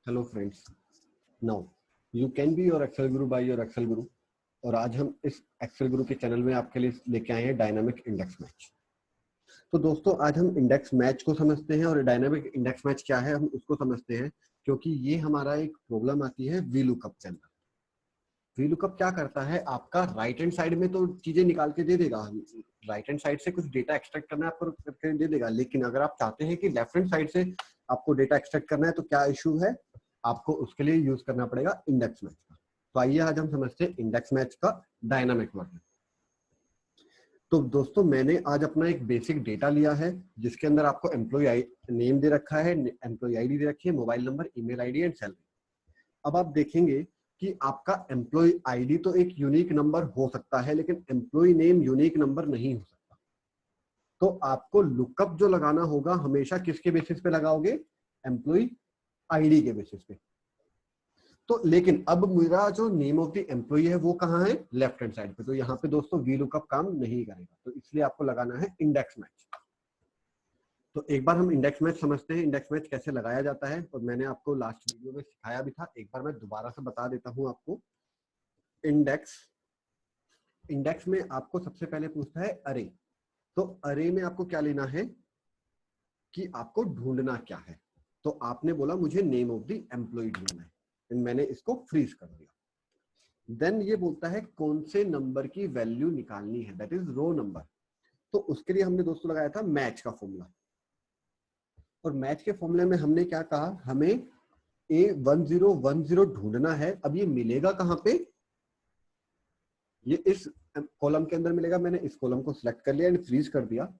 Hello friends, now you can be your Excel guru by your Excel guru. और आज हम इस Excel गुरु के चैनल में आपके लिए लेके आए हैं डायनामिक इंडेक्स मैच। तो दोस्तों आज हम इंडेक्स मैच को समझते हैं और डायनामिक इंडेक्स मैच क्या है हम उसको समझते हैं, क्योंकि ये हमारा एक प्रॉब्लम आती है वी लुकअप के अंदर। वी लुकअप क्या करता है, आपका राइट हैंड साइड में तो चीजें निकाल के दे देगा, राइट हैंड साइड से कुछ डेटा एक्सट्रैक्ट करना है आपको करके दे देगा, लेकिन अगर आप चाहते हैं कि लेफ्ट हैंड साइड से आपको डेटा एक्सट्रैक्ट करना है तो क्या इशू है, आपको उसके लिए यूज करना पड़ेगा इंडेक्स मैच का। तो आइए आज हम समझते हैं इंडेक्स मैच का डायनामिक वर्जन। तो दोस्तों मैंने आज अपना एक बेसिक डेटा लिया है जिसके अंदर आपको एम्प्लॉय नेम दे रखा है, एम्प्लॉय आईडी दे रखी है, mobile number, email ID and salary. अब आप देखेंगे कि आपका एम्प्लॉय आईडी तो एक यूनिक नंबर हो सकता है, लेकिन एम्प्लॉय नेम यूनिक नंबर नहीं हो सकता। तो आपको लुकअप जो लगाना होगा हमेशा किसके बेसिस पे लगाओगे, एम्प्लॉय आईडी के बेसिस पे। तो लेकिन अब मेरा जो नेम ऑफ द एम्प्लॉय है वो कहाँ है, लेफ्ट हैंड साइड पे। तो यहाँ पे दोस्तों वी लुकअप काम नहीं करेगा, तो इसलिए आपको लगाना है इंडेक्स मैच। तो एक बार हम इंडेक्स मैच समझते हैं, इंडेक्स मैच कैसे लगाया जाता है। और मैंने आपको लास्ट वीडियो में सिखाया भी था, एक बार मैं दोबारा से बता देता हूँ आपको। इंडेक्स में आपको सबसे पहले पूछता है अरे। तो अरे में आपको क्या लेना है कि आपको ढूंढना क्या है। तो आपने बोला मुझे नेम ऑफ द एम्प्लॉय ढूंढना है, मैंने इसको फ्रीज कर दिया। देन ये बोलता है कौन से नंबर की वैल्यू निकालनी है, दैट इज रो नंबर। तो उसके लिए हमने दोस्तों लगाया था मैच का फॉर्मूला। और मैच के फॉर्मूले में हमने क्या कहा, हमें A1010 ढूंढना है। अब ये मिलेगा कहां पे, ये इस कॉलम के अंदर मिलेगा। मैंने इस कॉलम को सिलेक्ट कर लिया एंड फ्रीज कर दिया।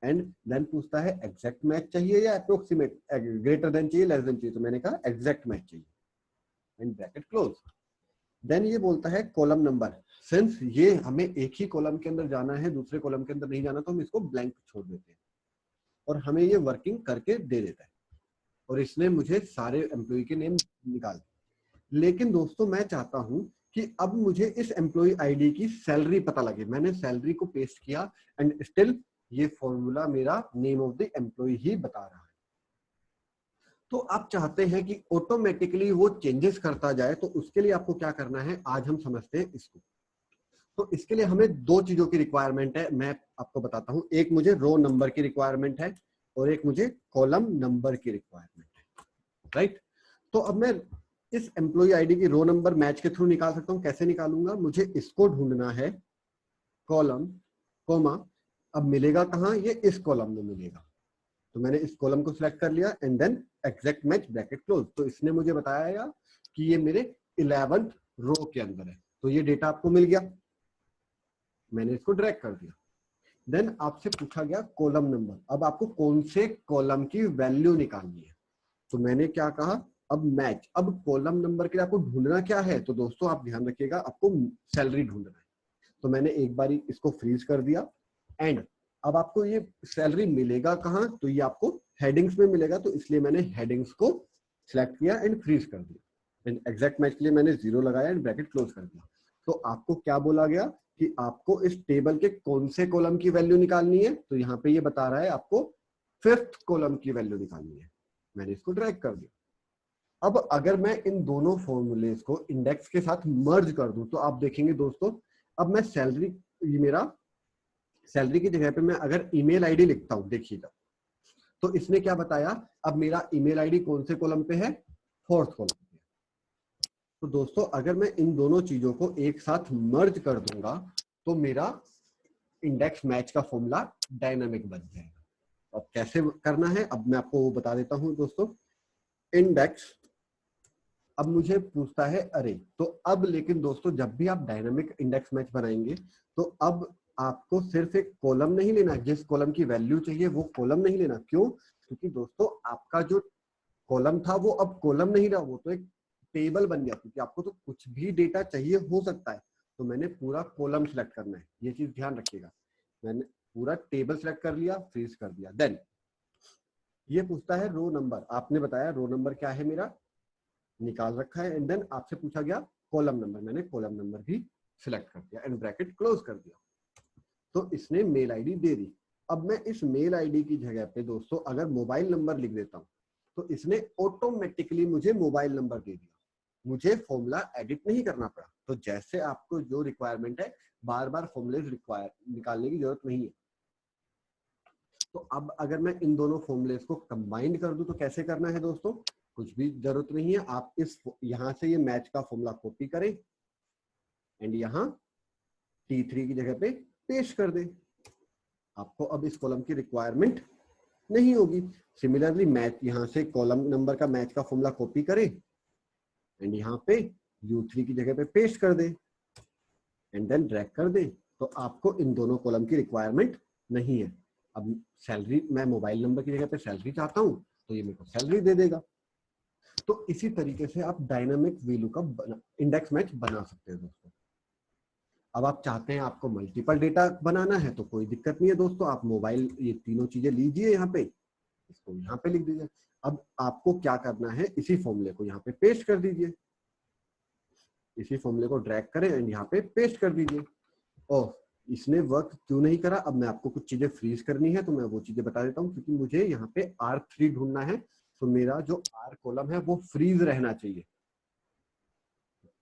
एंड देन पूछता है एग्जैक्ट मैच चाहिए या अप्रोक्सीमेट, ग्रेटर देन चाहिए, लेस देन चाहिए। तो मैंने कहा एग्जैक्ट मैच चाहिए एंड ब्रैकेट क्लोज। देन ये बोलता है कॉलम नंबर। सिंस ये हमें एक ही कॉलम के अंदर जाना है, दूसरे कॉलम के अंदर नहीं जाना, तो हम इसको ब्लैंक छोड़ देते हैं और हमें ये वर्किंग करके दे देता है। और इसने मुझे सारे एम्प्लॉय के नेम निकाल। लेकिन दोस्तों मैं चाहता हूं कि अब मुझे इस एम्प्लॉय आईडी की सैलरी पता लगे। मैंने सैलरी को पेस्ट किया एंड स्टिल ये फॉर्मूला मेरा नेम ऑफ द एम्प्लॉय ही बता रहा है। तो आप चाहते हैं कि ऑटोमेटिकली वो चेंजेस करता जाए, तो उसके लिए आपको क्या करना है आज हम समझते हैं इसको। तो इसके लिए हमें दो चीजों की रिक्वायरमेंट है, मैं आपको बताता हूं। एक मुझे रो नंबर की रिक्वायरमेंट है और एक मुझे कॉलम नंबर की रिक्वायरमेंट है, राइट। तो अब मैं इस एम्प्लॉय आईडी की रो नंबर मैच के थ्रू निकाल सकता हूं। कैसे निकालूंगा, मुझे इसको ढूंढना है, कॉलम कोमा। अब मिलेगा कहां, ये इस कॉलम में मिलेगा। तो मैंने इस कॉलम को सिलेक्ट कर लिया and then exact match bracket close. तो इसने मुझे बताया कि ये मेरे 11th रो के अंदर है। तो ये डेटा आपको मिल गया, मैंने इसको ड्रैग कर दिया। देन आपसे पूछा गया कॉलम नंबर। अब आपको कौन से कॉलम की वैल्यू निकालनी है। तो मैंने क्या कहा, अब मैच। अब कॉलम नंबर के लिए आपको ढूंढना क्या है, तो दोस्तों आप ध्यान रखिएगा, आपको सैलरी ढूंढना है। तो मैंने एक बारी इसको फ्रीज कर दिया एंड अब आपको ये सैलरी मिलेगा कहां, तो ये आपको हेडिंग्स में मिलेगा। तो इसलिए मैंने हेडिंग्स को सिलेक्ट किया एंड फ्रीज कर दिया एंड एग्जैक्ट मैच के लिए मैंने 0 लगाया एंड ब्रैकेट क्लोज कर दिया। तो आपको क्या बोला गया कि आपको इस टेबल के कौन से कॉलम की वैल्यू निकालनी है। तो यहाँ पे ये बता रहा है आपको 5th कॉलम की वैल्यू निकालनी है। मैंने इसको ड्रैग कर दिया। अब अगर मैं इन दोनों फॉर्मूलेस को इंडेक्स के साथ मर्ज कर दूं तो आप देखेंगे दोस्तों, अब मैं सैलरी, ये मेरा सैलरी की जगह पे मैं अगर ईमेल आईडी लिखता हूं, देखिएगा तो इसने क्या बताया, अब मेरा ईमेल आईडी कौन से कॉलम पे है, 4th कॉलम पे। तो दोस्तों अगर मैं इन दोनों चीजों को एक साथ मर्ज कर दूंगा तो मेरा इंडेक्स मैच का फॉर्मूला डायनामिक बन जाएगा। अब कैसे करना है, अब मैं आपको वो बता देता हूं दोस्तों। इंडेक्स, अब मुझे पूछता है अरे। तो अब लेकिन दोस्तों जब भी आप डायनामिक इंडेक्स मैच बनाएंगे तो अब आपको सिर्फ एक कॉलम नहीं लेना, जिस कॉलम की वैल्यू चाहिए वो कॉलम नहीं लेना। क्यों, क्योंकि दोस्तों आपका जो कॉलम था वो अब कॉलम नहीं रहा, वो तो एक टेबल बन गया। क्योंकि आपको तो कुछ भी डेटा चाहिए हो सकता है, तो मैंने पूरा कॉलम सिलेक्ट करना है, ये चीज ध्यान रखिएगा। मैंने पूरा टेबल सिलेक्ट कर लिया, फ्रीज कर दिया। देन ये पूछता है रो नंबर। आपने बताया रो नंबर क्या है, मेरा निकाल रखा है। एंड देन आपसे पूछा गया कॉलम नंबर, मैंने कॉलम नंबर भी सिलेक्ट कर दिया एंड ब्रैकेट क्लोज कर दिया। तो इसने मेल आईडी दे दी। अब मैं इस मेल आईडी की जगह पे दोस्तों अगर मोबाइल नंबर लिख देता हूं तो इसने ऑटोमेटिकली मुझे मोबाइल नंबर दे दिया, मुझे फॉर्मूला एडिट नहीं करना पड़ा। तो जैसे आपको जो रिक्वायरमेंट है, बार बार फॉर्मूले निकालने की जरूरत नहीं है। तो अब अगर मैं इन दोनों फॉर्मूलेस को कंबाइन कर दूं तो कैसे करना है दोस्तों, कुछ भी जरूरत नहीं है। आप इस यहां से ये मैच का फॉर्मूला कॉपी करें एंड यहाँ T3 की जगह पे पेस्ट कर दें। आपको अब इस कॉलम की रिक्वायरमेंट नहीं होगी। सिमिलरली मैच यहाँ से कॉलम नंबर का मैच का फॉर्मूला कॉपी करें एंड यहाँ पे U3 की जगह पे पेस्ट कर दें एंड देन ड्रैग कर दें, तो आपको इन दोनों कॉलम की रिक्वायरमेंट नहीं है। अब सैलरी, मैं मोबाइल नंबर की जगह पे सैलरी चाहता हूं तो ये मेरे को सैलरी दे देगा। तो इसी तरीके से आप डायनामिक VLOOKUP इंडेक्स मैच बना सकते हैं दोस्तों। अब आप चाहते हैं आपको मल्टीपल डेटा बनाना है तो कोई दिक्कत नहीं है दोस्तों, आप मोबाइल ये तीनों चीजें लीजिए, यहाँ पे इसको यहाँ पे लिख दीजिए। अब आपको क्या करना है, इसी फॉर्मूले को यहाँ पे पेस्ट कर दीजिए, इसी फॉर्मूले को ड्रैग करें एंड यहाँ पे पेस्ट कर दीजिए। ओह, इसने वर्क क्यों नहीं करा? अब मैं आपको कुछ चीजें फ्रीज करनी है तो मैं वो चीजें बता देता हूँ, क्योंकि मुझे यहाँ पे R3 ढूंढना है, तो मेरा जो R कॉलम है वो फ्रीज रहना चाहिए,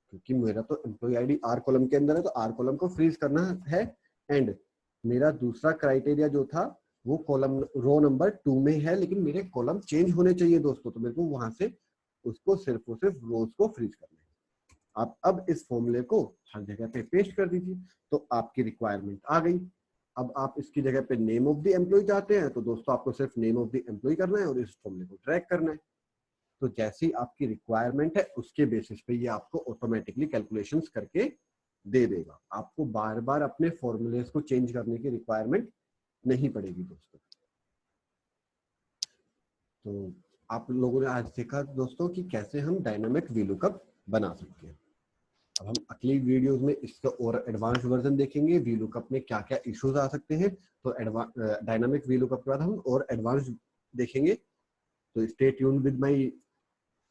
क्योंकि मेरा तो एम्प्लॉय आईडी R कॉलम के अंदर है, तो R कॉलम को फ्रीज करना है। एंड मेरा दूसरा क्राइटेरिया जो था वो कॉलम रो नंबर 2 में है, लेकिन मेरे कॉलम चेंज होने चाहिए दोस्तों, तो मेरे को वहां से उसको सिर्फ और सिर्फ रोज को फ्रीज करना है। आप अब इस फॉर्मूले को हर जगह पे पेस्ट कर दीजिए, तो आपकी रिक्वायरमेंट आ गई। अब आप इसकी जगह पे नेम ऑफ द एम्प्लॉय चाहते हैं तो दोस्तों आपको सिर्फ नेम ऑफ द एम्प्लॉय करना है और इस फॉर्मूले को ड्रैग करना है। तो जैसी आपकी रिक्वायरमेंट है उसके बेसिस पे ये आपको ऑटोमेटिकली कैलकुलेशंस करके दे देगा। आपको बार बार अपने फॉर्मूलेस को चेंज करने की रिक्वायरमेंट नहीं पड़ेगी दोस्तों। तो आप लोगों ने आज सीखा दोस्तों कि कैसे हम डायनामिक VLOOKUP बना सकते हैं। अब हम अगली वीडियोस में इसका और एडवांस वर्जन देखेंगे, VLOOKUP में क्या क्या इश्यूज आ सकते हैं। तो डायनामिक VLOOKUP के बाद हम और एडवांस देखेंगे। तो stay tuned with my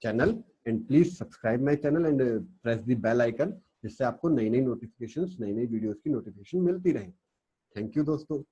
channel and please subscribe my channel and press the bell icon, जिससे आपको नई नई नोटिफिकेशंस, नई नई वीडियोस की नोटिफिकेशन मिलती रहे। थैंक यू दोस्तों।